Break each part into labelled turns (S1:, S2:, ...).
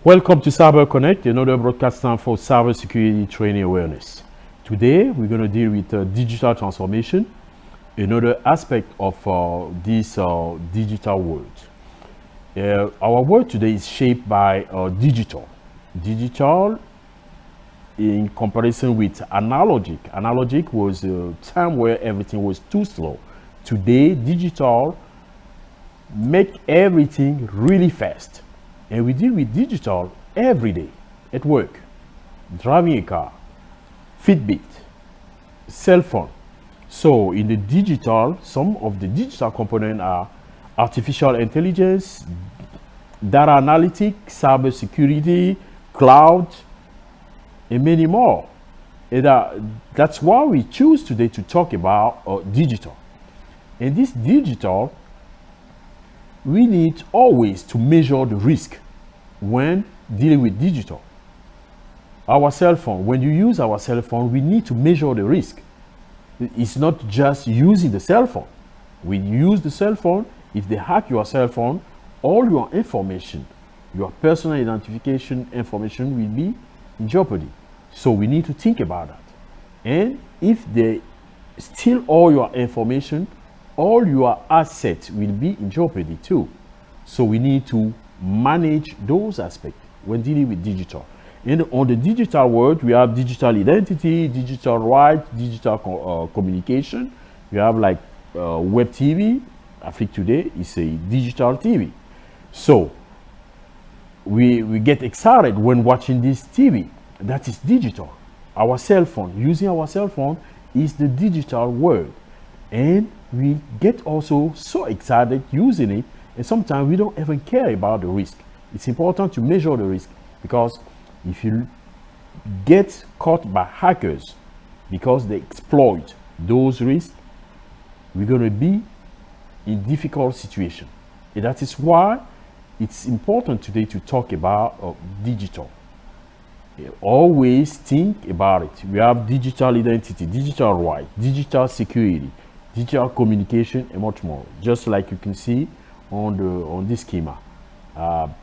S1: Welcome to Cyber Connect, another broadcast time for cybersecurity training awareness. Today, we're going to deal with digital transformation, another aspect of this digital world. Our world today is shaped by digital. Digital in comparison with analogic. Analogic was a time where everything was too slow. Today, digital make everything really fast. And we deal with digital every day at work, driving a car, Fitbit, cell phone. So in the digital, some of the digital components are artificial intelligence, data analytics, cybersecurity, cloud, and many more. And that's why we choose today to talk about digital. And this digital, we need always to measure the risk when dealing with digital. Our cell phone, when you use our cell phone, we need to measure the risk. It's not just using the cell phone. When you use the cell phone, if they hack your cell phone, all your information, your personal identification information will be in jeopardy. So we need to think about that. And if they steal all your information, all your assets will be in jeopardy too. So we need to manage those aspects when dealing with digital. And on the digital world, we have digital identity, digital rights, digital communication. We have like web TV. I think today is a digital TV. So we get excited when watching this TV. That is digital. Our cell phone, using our cell phone is the digital world. And we get also so excited using it, and sometimes we don't even care about the risk. It's important to measure the risk, because if you get caught by hackers because they exploit those risks, we're going to be in difficult situation. And that is why it's important today to talk about digital. Always think about it. We have digital identity, digital right, digital security, digital communication, and much more. Just like you can see on this schema.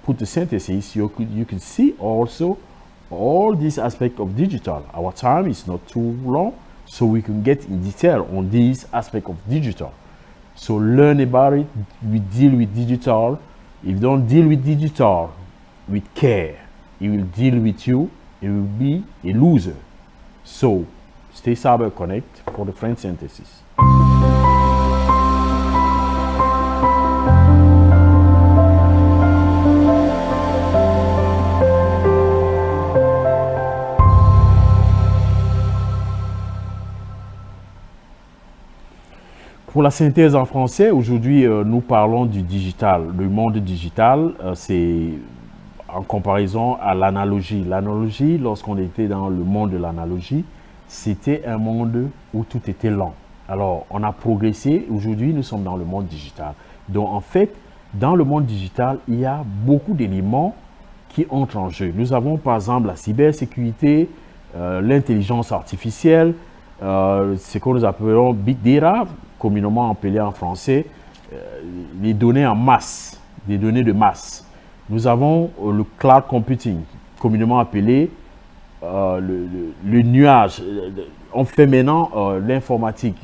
S1: Put the synthesis, you can see also all these aspects of digital. Our time is not too long, so we can get in detail on these aspects of digital. So learn about it. We deal with digital. If you don't deal with digital with care, it will deal with you. It will be a loser. So stay Cyber Connect for the French synthesis. Pour la synthèse en français, aujourd'hui, nous parlons du digital. Le monde digital, c'est en comparaison à l'analogie. L'analogie, lorsqu'on était dans le monde de l'analogie, c'était un monde où tout était lent. Alors, on a progressé. Aujourd'hui, nous sommes dans le monde digital. Donc, en fait, dans le monde digital, il y a beaucoup d'éléments qui entrent en jeu. Nous avons, par exemple, la cybersécurité, l'intelligence artificielle, ce que nous appelons Big Data, communément appelé en français, les données en masse, des données de masse. Nous avons le cloud computing, communément appelé le nuage. On fait maintenant l'informatique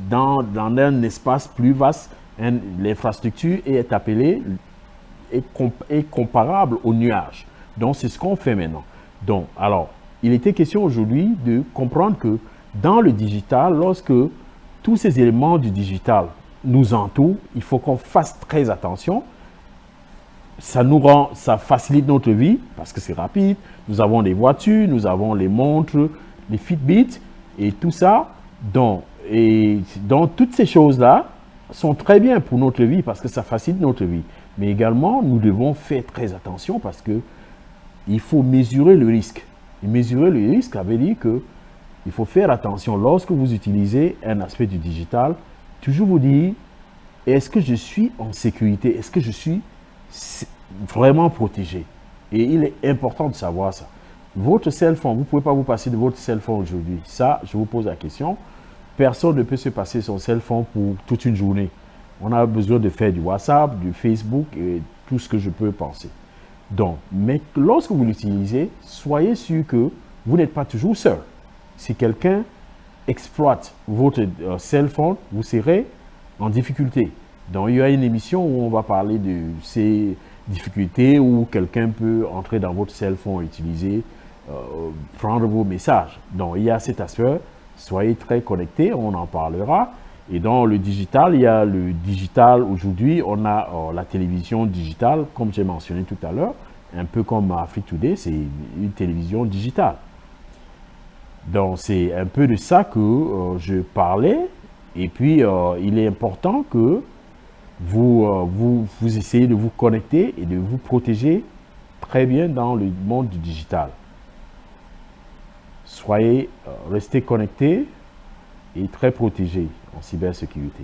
S1: dans un espace plus vaste. L'infrastructure est appelée, est comparable au nuage. Donc, c'est ce qu'on fait maintenant. Donc, alors, il était question aujourd'hui de comprendre que dans le digital, lorsque tous ces éléments du digital nous entourent, il faut qu'on fasse très attention. ça facilite notre vie parce que c'est rapide. Nous avons des voitures, nous avons les montres, les Fitbit et tout ça. Donc toutes ces choses-là sont très bien pour notre vie parce que ça facilite notre vie. Mais également, nous devons faire très attention parce que il faut mesurer le risque. Et mesurer le risque, ça veut dire que il faut faire attention lorsque vous utilisez un aspect du digital. Toujours vous dire, est-ce que je suis en sécurité? Est-ce que je suis vraiment protégé? Et il est important de savoir ça. Votre cell phone, vous ne pouvez pas vous passer de votre cell phone aujourd'hui. Ça, je vous pose la question. Personne ne peut se passer son cell phone pour toute une journée. On a besoin de faire du WhatsApp, du Facebook et tout ce que je peux penser. Donc, mais lorsque vous l'utilisez, soyez sûr que vous n'êtes pas toujours seul. Si quelqu'un exploite votre cell phone, vous serez en difficulté. Donc, il y a une émission où on va parler de ces difficultés où quelqu'un peut entrer dans votre cell phone et utiliser, prendre vos messages. Donc, il y a cet aspect. Soyez très connectés, on en parlera. Et dans le digital, il y a le digital aujourd'hui, on a la télévision digitale, comme j'ai mentionné tout à l'heure, un peu comme Afrique Today, c'est une télévision digitale. Donc, c'est un peu de ça que je parlais. Et puis, il est important que vous essayez de vous connecter et de vous protéger très bien dans le monde du digital. Restez connectés et très protégés en cybersécurité.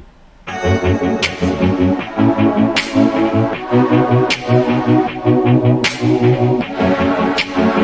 S1: Merci.